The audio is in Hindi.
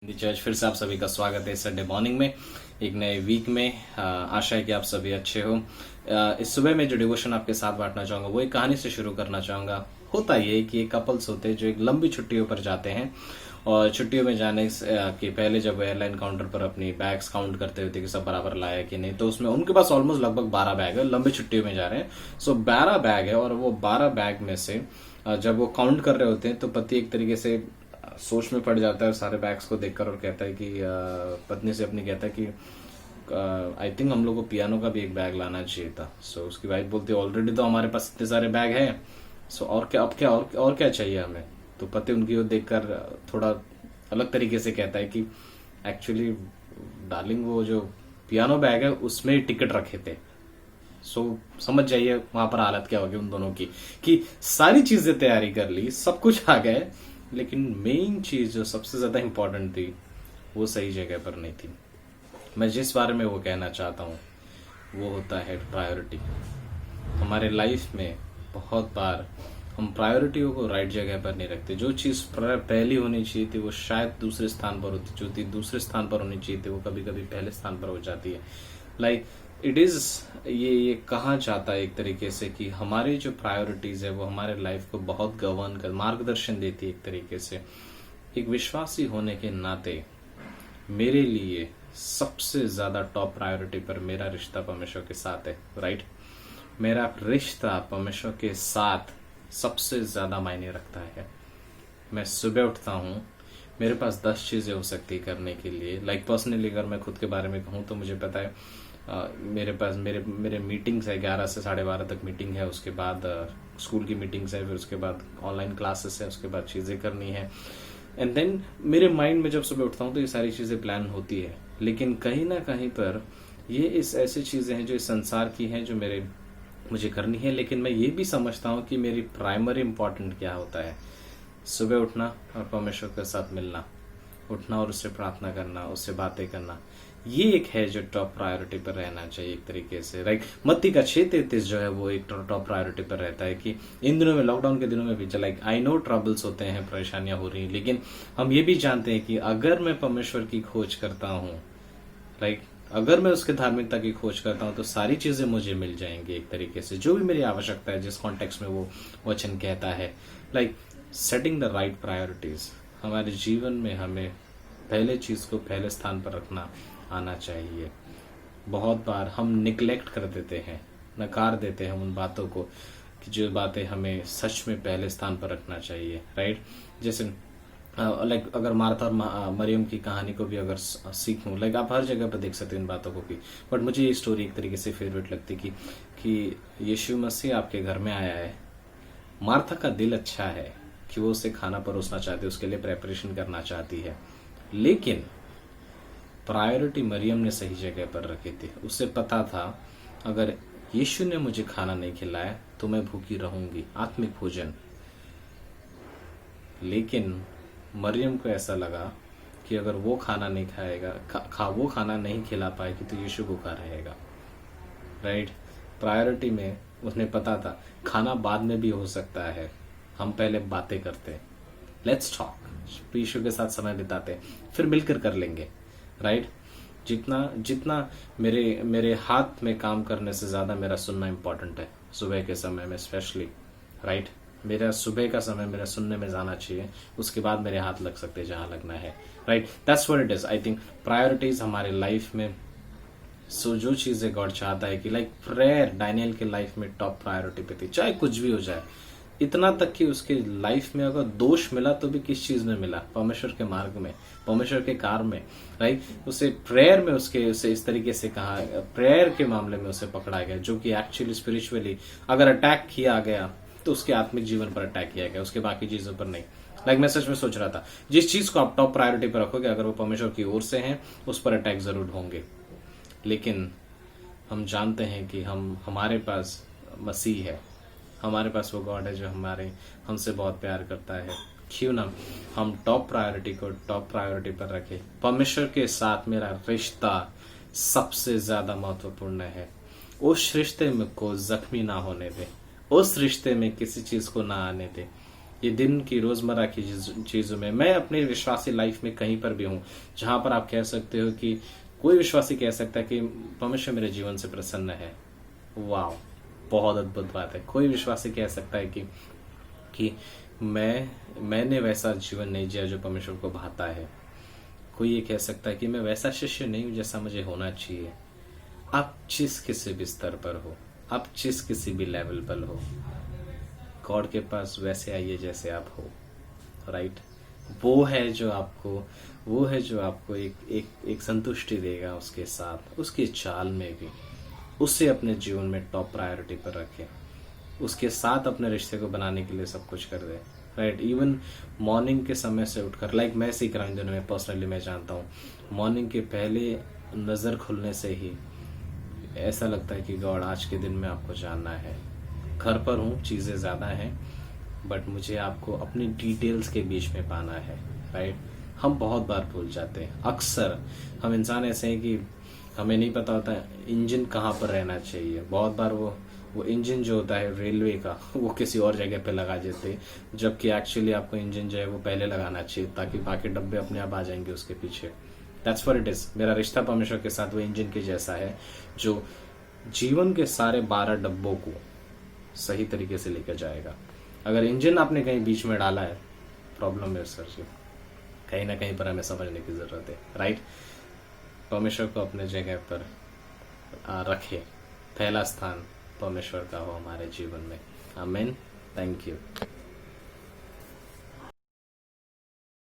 हिंदी चर्च फिर से आप सभी का स्वागत है संडे मॉर्निंग में एक नए वीक में। आशा है कि आप सभी अच्छे हो। इस सुबह में जो डिवोशन आपके साथ बांटना चाहूंगा वो एक कहानी से शुरू करना चाहूंगा। होता ये कि एक कपल्स होते हैं जो एक लंबी छुट्टियों पर जाते हैं और छुट्टियों में जाने के पहले जब एयरलाइन काउंटर पर अपनी बैग्स काउंट करते हुए थे कि सब बराबर लाया कि नहीं, तो उसमें उनके पास ऑलमोस्ट लगभग 12 बैग है। लंबी छुट्टियों में जा रहे हैं, सो 12 बैग है और वो 12 बैग में से जब वो काउंट कर रहे होते हैं तो पति एक तरीके से सोच में पड़ जाता है सारे बैग्स को देखकर और कहता है कि पत्नी से अपनी कहता है कि आई थिंक हम लोग को पियानो का भी एक बैग लाना चाहिए था। सो उसकी वाइफ बोलती है ऑलरेडी तो हमारे पास इतने सारे बैग हैं, सो और क्या, अब क्या और क्या चाहिए हमें। तो पति उनकी ओर देखकर थोड़ा अलग तरीके से कहता है कि एक्चुअली डार्लिंग वो जो पियानो बैग है उसमें टिकट रखे थे। सो समझ जाइए वहां पर हालत क्या होगी उन दोनों की कि सारी चीजें तैयारी कर ली, सब कुछ आ गए, लेकिन मेन चीज जो सबसे ज्यादा इंपॉर्टेंट थी वो सही जगह पर नहीं थी। मैं जिस बारे में वो कहना चाहता हूँ वो होता है प्रायोरिटी। हमारे लाइफ में बहुत बार हम प्रायोरिटियों को राइट जगह पर नहीं रखते। जो चीज पहली होनी चाहिए थी वो शायद दूसरे स्थान पर होती, जो थी दूसरे स्थान पर होनी चाहिए थी वो कभी कभी पहले स्थान पर हो जाती है। लाइक इट इज ये कहा जाता है एक तरीके से कि हमारी जो प्रायोरिटीज है वो हमारे लाइफ को बहुत गवर्न कर मार्गदर्शन देती है एक तरीके से। एक विश्वासी होने के नाते मेरे लिए सबसे ज्यादा टॉप प्रायोरिटी पर मेरा रिश्ता परमेश्वर के साथ है। राइट, मेरा रिश्ता परमेश्वर के साथ सबसे ज्यादा मायने रखता है। मैं सुबह उठता हूँ, मेरे पास 10 चीजें हो सकती है करने के लिए। लाइक पर्सनली अगर मैं खुद के बारे में कहूँ तो मुझे पता है मेरे पास मेरे मीटिंग्स है, 11 से 12:30 तक मीटिंग है, उसके बाद स्कूल की मीटिंग्स है, फिर उसके बाद ऑनलाइन क्लासेस है, उसके बाद चीजें करनी है। एंड देन मेरे माइंड में जब सुबह उठता हूँ तो ये सारी चीजें प्लान होती है, लेकिन कहीं ना कहीं पर ये इस ऐसी चीजें हैं जो इस संसार की हैं जो मुझे करनी है। लेकिन मैं ये भी समझता हूँ कि मेरी प्राइमरी इंपॉर्टेंट क्या होता है, सुबह उठना और परमेश्वर के साथ मिलना, उठना और उससे प्रार्थना करना, उससे बातें करना। ये एक है जो टॉप प्रायोरिटी पर रहना चाहिए एक तरीके से। राइट, मत्ती का 6:33 जो है वो एक टॉप प्रायोरिटी पर रहता है कि इन दिनों में, लॉकडाउन के दिनों में भी, लाइक आई नो ट्रबल्स होते हैं, परेशानियां हो रही हैं, लेकिन हम ये भी जानते हैं कि अगर मैं परमेश्वर की खोज करता हूँ, लाइक अगर मैं उसके धार्मिकता की खोज करता हूँ तो सारी चीजें मुझे मिल जाएंगी एक तरीके से, जो भी मेरी आवश्यकता है, जिस कॉन्टेक्स्ट में वो वचन कहता है। Like setting the right priorities. हमारे जीवन में हमें पहले चीज को पहले स्थान पर रखना आना चाहिए। बहुत बार हम निग्लेक्ट कर देते हैं, नकार देते हैं उन बातों को कि जो बातें हमें सच में पहले स्थान पर रखना चाहिए। राइट, जैसे लाइक अगर मार्था और मरियम की कहानी को भी अगर सीखूं, लाइक आप हर जगह पर देख सकते हैं इन बातों को भी, बट मुझे ये स्टोरी एक तरीके से फेवरेट लगती कि यीशु मसीह आपके घर में आया है, मार्था का दिल अच्छा है कि वो उसे खाना परोसना चाहती है, उसके लिए प्रेपरेशन करना चाहती है, लेकिन प्रायोरिटी मरियम ने सही जगह पर रखी थी। उसे पता था अगर यीशु ने मुझे खाना नहीं खिलाया तो मैं भूखी रहूंगी, आत्मिक भोजन। लेकिन मरियम को ऐसा लगा कि अगर वो खाना नहीं खाएगा, वो खाना नहीं खिला पाएगी तो यीशु भूखा रहेगा। राइट, प्रायोरिटी में उसने पता था खाना बाद में भी हो सकता है, हम पहले बातें करते हैं, लेट्स टॉक, यीशु के साथ समय बिताते, फिर मिलकर कर लेंगे। राइट, जितना मेरे हाथ में काम करने से ज्यादा मेरा सुनना इंपॉर्टेंट है सुबह के समय में स्पेशली। राइट, मेरा सुबह का समय मेरा सुनने में जाना चाहिए, उसके बाद मेरे हाथ लग सकते जहां लगना है। Right, that's what it is. I think priorities हमारे लाइफ में, सो जो चीजें गॉड चाहता है कि लाइक प्रेयर दानिएल के लाइफ में टॉप प्रायोरिटी पे थी, चाहे कुछ भी हो जाए, इतना तक कि उसके लाइफ में अगर दोष मिला तो भी किस चीज में मिला, परमेश्वर के मार्ग में, परमेश्वर के कार्य में। राइट, उसे प्रेयर में उसे इस तरीके से कहा, प्रेयर के मामले में उसे पकड़ा गया, जो कि एक्चुअली स्पिरिचुअली अगर अटैक किया गया तो उसके आत्मिक जीवन पर अटैक किया गया, उसके बाकी चीजों पर नहीं। लाइक मैं सच में सोच रहा था जिस चीज को आप टॉप प्रायोरिटी पर रखोगे, अगर वो परमेश्वर की ओर से है उस पर अटैक जरूर होंगे। लेकिन हम जानते हैं कि हमारे पास मसीह है, हमारे पास वो गॉड है जो हमसे बहुत प्यार करता है। क्यों ना हम टॉप प्रायोरिटी को टॉप प्रायोरिटी पर रखें। परमेश्वर के साथ मेरा रिश्ता सबसे ज्यादा महत्वपूर्ण है। उस रिश्ते में को जख्मी ना होने दे, उस रिश्ते में किसी चीज को ना आने दे। ये दिन की रोजमर्रा की चीजों में, मैं अपनी विश्वासी लाइफ में कहीं पर भी हूं जहां पर आप कह सकते हो कि कोई विश्वासी कह सकता है कि परमेश्वर मेरे जीवन से प्रसन्न है। वाह, बहुत अद्भुत बात है। कोई विश्वासी कह सकता है कि मैंने वैसा जीवन नहीं जिया जो परमेश्वर को भाता है। कोई ये कह सकता है कि मैं वैसा शिष्य नहीं हूं जैसा मुझे होना चाहिए। आप जिस किसी भी स्तर पर हो, आप जिस किसी भी लेवल पर हो, गॉड के पास वैसे आइए जैसे आप हो, राइट। वो है जो आपको एक संतुष्टि देगा उसके साथ, उसकी चाल में भी। उसे अपने जीवन में टॉप प्रायोरिटी पर रखें, उसके साथ अपने रिश्ते को बनाने के लिए सब कुछ कर दे, राइट। इवन मॉर्निंग के समय से उठकर, लाइक मैं सीख रहा हूँ इन दिनों में, पर्सनली मैं जानता हूँ मॉर्निंग के पहले नजर खुलने से ही ऐसा लगता है कि गॉड आज के दिन में आपको जानना है। घर पर हूँ, चीजें ज्यादा हैं, बट मुझे आपको अपनी डिटेल्स के बीच में पाना है, राइट। हम बहुत बार भूल जाते हैं, अक्सर हम इंसान ऐसे हैं कि हमें नहीं पता होता है इंजन कहाँ पर रहना चाहिए। बहुत बार वो इंजन जो होता है रेलवे का, वो किसी और जगह पे लगा देते, जबकि एक्चुअली आपको इंजन जो है वो पहले लगाना चाहिए, ताकि बाकी डब्बे अपने आप आ जाएंगे उसके पीछे। That's what it is. मेरा रिश्ता परमेश्वर के साथ वो इंजन के जैसा है जो जीवन के सारे 12 डब्बों को सही तरीके से लेकर जाएगा। अगर इंजन आपने कहीं बीच में डाला है, प्रॉब्लम है सर जी। कहीं ना कहीं पर हमें समझने की जरूरत है, राइट। परमेश्वर को अपने जगह पर रखे, पहला स्थान परमेश्वर का हो हमारे जीवन में। आमीन। Thank you.